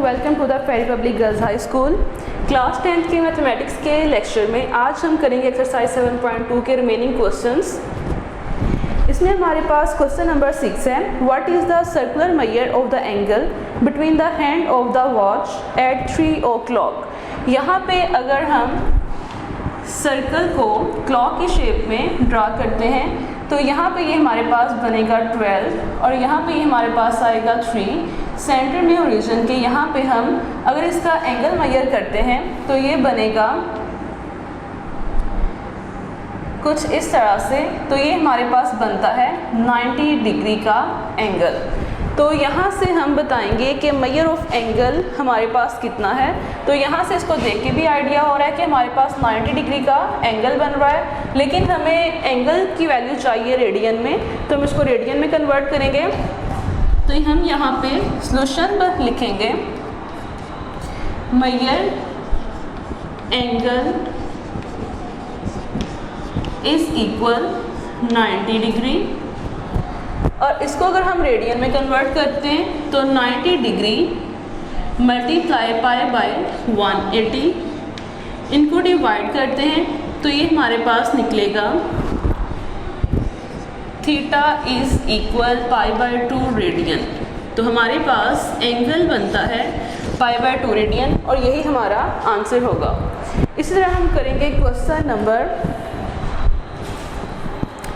Welcome to the Ferry public girls high school. Class 10th के mathematics के lecture में आज हम करेंगे एक्सरसाइज 7.2 के रिमेनिंग क्वेश्चंस। इसमें हमारे पास क्वेश्चन नंबर 6 है, what is the circular measure of the angle between the hand of the watch at 3 o'clock। यहाँ पे अगर हम सर्कल को क्लॉक की शेप में ड्रा करते हैं तो यहाँ पे ये हमारे पास बनेगा 12 और यहाँ पे ये हमारे पास आएगा 3। सेंटर में ओरिजिन के यहाँ पे हम अगर इसका एंगल मेजर करते हैं तो ये बनेगा कुछ इस तरह से। तो ये हमारे पास बनता है 90 डिग्री का एंगल। तो यहाँ से हम बताएंगे कि मेजर ऑफ एंगल हमारे पास कितना है। तो यहाँ से इसको देख के भी आइडिया हो रहा है कि हमारे पास 90 डिग्री का एंगल बन रहा है, लेकिन हमें एंगल की वैल्यू चाहिए रेडियन में, तो हम इसको रेडियन में कन्वर्ट करेंगे। तो हम यहाँ पे सॉल्यूशन पर लिखेंगे measure angle is equal 90 degree, और इसको अगर हम रेडियन में कन्वर्ट करते हैं तो 90 डिग्री मल्टीप्लाई पाई बाय 180, इनको डिवाइड करते हैं तो ये हमारे पास निकलेगा theta is equal pi by 2 radian. तो हमारे पास एंगल बनता है पाई बाय 2 रेडियन और यही हमारा आंसर होगा। इसी तरह हम करेंगे क्वेश्चन नंबर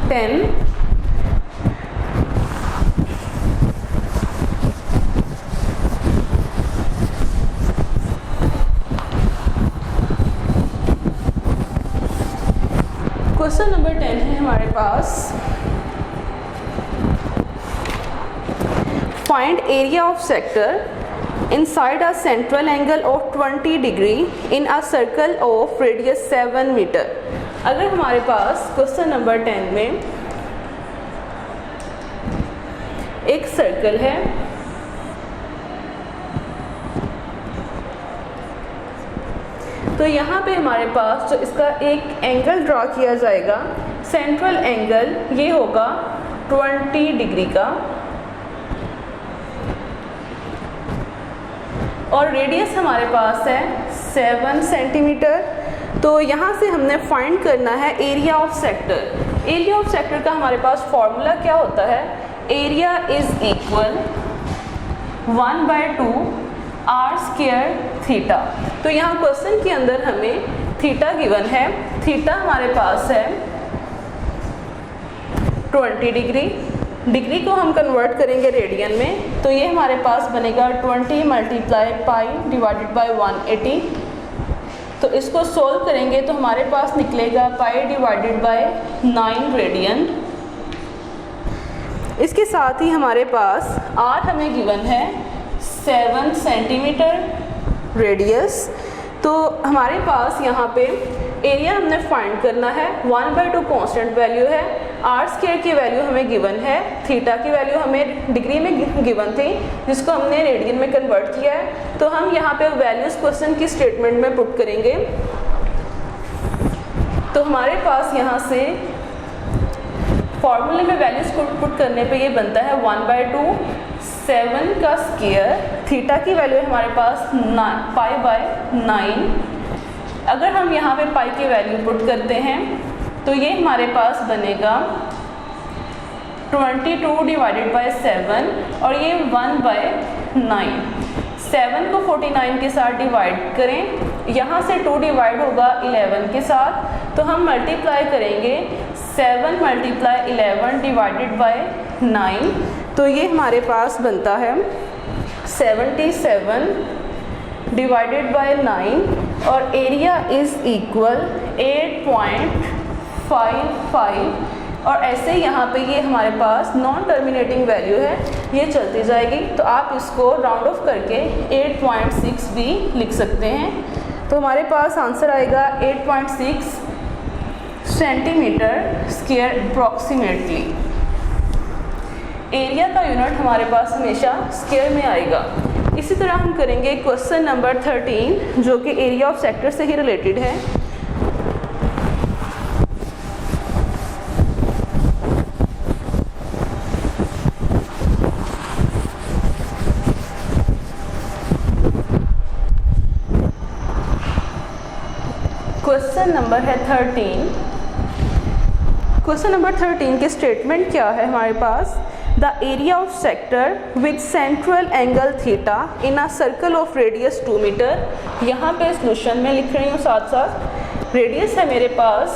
10। क्वेश्चन नंबर 10 है हमारे पास, find area of sector inside a central angle of 20 degree in a circle of radius 7 metre. अगर हमारे पास क्वेश्चन नंबर 10 में एक सर्कल है, तो यहाँ पे हमारे पास जो इसका एक एंगल ड्रॉ किया जाएगा, सेंट्रल एंगल ये होगा 20 डिग्री का और रेडियस हमारे पास है 7 सेंटीमीटर। तो यहाँ से हमने फाइंड करना है area of sector. Area of sector का हमारे पास फॉर्मूला क्या होता है, area is equal 1/2 R square theta. तो यहाँ क्वेश्चन के अंदर हमें थीटा गिवन है, थीटा हमारे पास है 20 डिग्री, डिग्री को हम कन्वर्ट करेंगे रेडियन में तो ये हमारे पास बनेगा 20 मल्टीप्लाई पाई डिवाइडेड बाय 180। तो इसको सोल्व करेंगे तो हमारे पास निकलेगा पाई डिवाइडेड बाय 9 रेडियन। इसके साथ ही हमारे पास आर हमें गिवन है 7 सेंटीमीटर रेडियस। तो हमारे पास यहाँ पे एरिया हमने फाइंड करना है, 1/2 कांस्टेंट वैल्यू है, आर स्क्वायर की वैल्यू हमें गिवन है, थीटा की वैल्यू हमें डिग्री में गिवन थी जिसको हमने रेडियन में कन्वर्ट किया है। तो हम यहाँ पे वैल्यूज क्वेश्चन की स्टेटमेंट में पुट करेंगे। तो हमारे पास यहाँ से फॉर्मूले में वैल्यूज को पुट करने पे ये बनता है 1/2 7 का स्क्वायर, थीटा की वैल्यू है हमारे पास पाई बाय 9। अगर हम यहाँ पे पाई की वैल्यू पुट करते हैं तो ये हमारे पास बनेगा 22 डिवाइडेड बाय 7 और ये 1/9। 7 को 49 के साथ डिवाइड करें, यहाँ से 2 डिवाइड होगा 11 के साथ, तो हम मल्टीप्लाई करेंगे 7 मल्टीप्लाई 11 डिवाइडेड बाय 9। तो ये हमारे पास बनता है 77 डिवाइडेड बाय 9 और एरिया इज इक्वल 8.55। और ऐसे यहाँ पे ये हमारे पास नॉन टर्मिनेटिंग वैल्यू है, ये चलती जाएगी। तो आप इसको राउंड ऑफ करके 8.6 भी लिख सकते हैं। तो हमारे पास आंसर आएगा 8.6 सेंटीमीटर स्क्वायर अप्रॉक्सीमेटली। एरिया का यूनिट हमारे पास हमेशा स्क्वायर में आएगा। इसी तरह हम करेंगे क्वेश्चन नंबर 13 जो कि एरिया ऑफ सेक्टर से ही रिलेटेड है। क्वेश्चन नंबर है 13। क्वेश्चन नंबर 13 के स्टेटमेंट क्या है हमारे पास, the area of sector with central angle theta in a circle of radius 2 metre. यहाँ पे सोल्यूशन में लिख रही हूँ साथ साथ। रेडियस है मेरे पास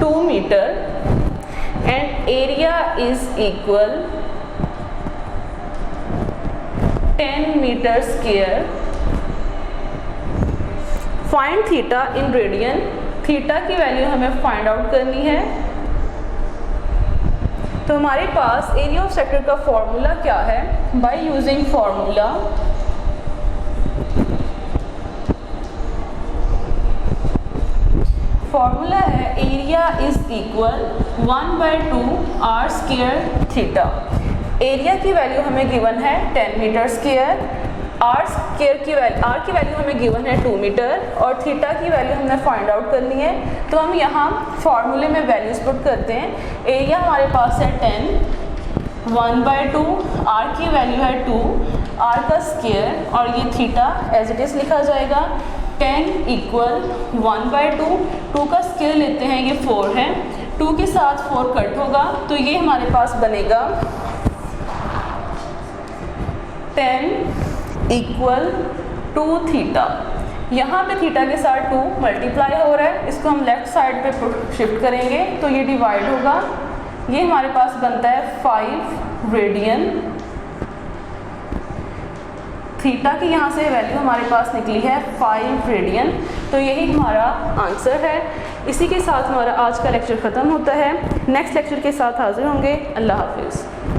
2 metre and area is equal 10 metre square. Find theta in radian. Theta की वैल्यू हमें फाइंड आउट करनी है। तो हमारे पास एरिया ऑफ सेक्टर का फॉर्मूला क्या है, बाय यूजिंग फॉर्मूला है area is equal 1/2 R square theta. Area की वैल्यू हमें गिवन है 10 मीटर स्क्वायर, आर की वैल्यू हमें गिवन है 2 मीटर और थीटा की वैल्यू हमने फाइंड आउट करनी है। तो हम यहाँ फॉर्मूले में वैल्यूज पुट करते हैं। एरिया हमारे पास है 10, 1/2, आर की वैल्यू है 2, आर का स्क्वायर और ये थीटा एज इट इज़ लिखा जाएगा। 10 इक्वल 1/2, 2 का स्क्वायर लेते हैं, ये 4 है, 2 के साथ 4 कट होगा तो ये हमारे पास बनेगा 10 इक्वल 2 थीटा। यहाँ पे थीटा के साथ 2 मल्टीप्लाई हो रहा है, इसको हम लेफ्ट साइड पे शिफ्ट करेंगे तो ये डिवाइड होगा। ये हमारे पास बनता है 5 रेडियन। थीटा की यहाँ से वैल्यू हमारे पास निकली है 5 रेडियन। तो यही हमारा आंसर है। इसी के साथ हमारा आज का लेक्चर ख़त्म होता है। नेक्स्ट लेक्चर के साथ हाजिर होंगे। अल्लाह हाफिज़।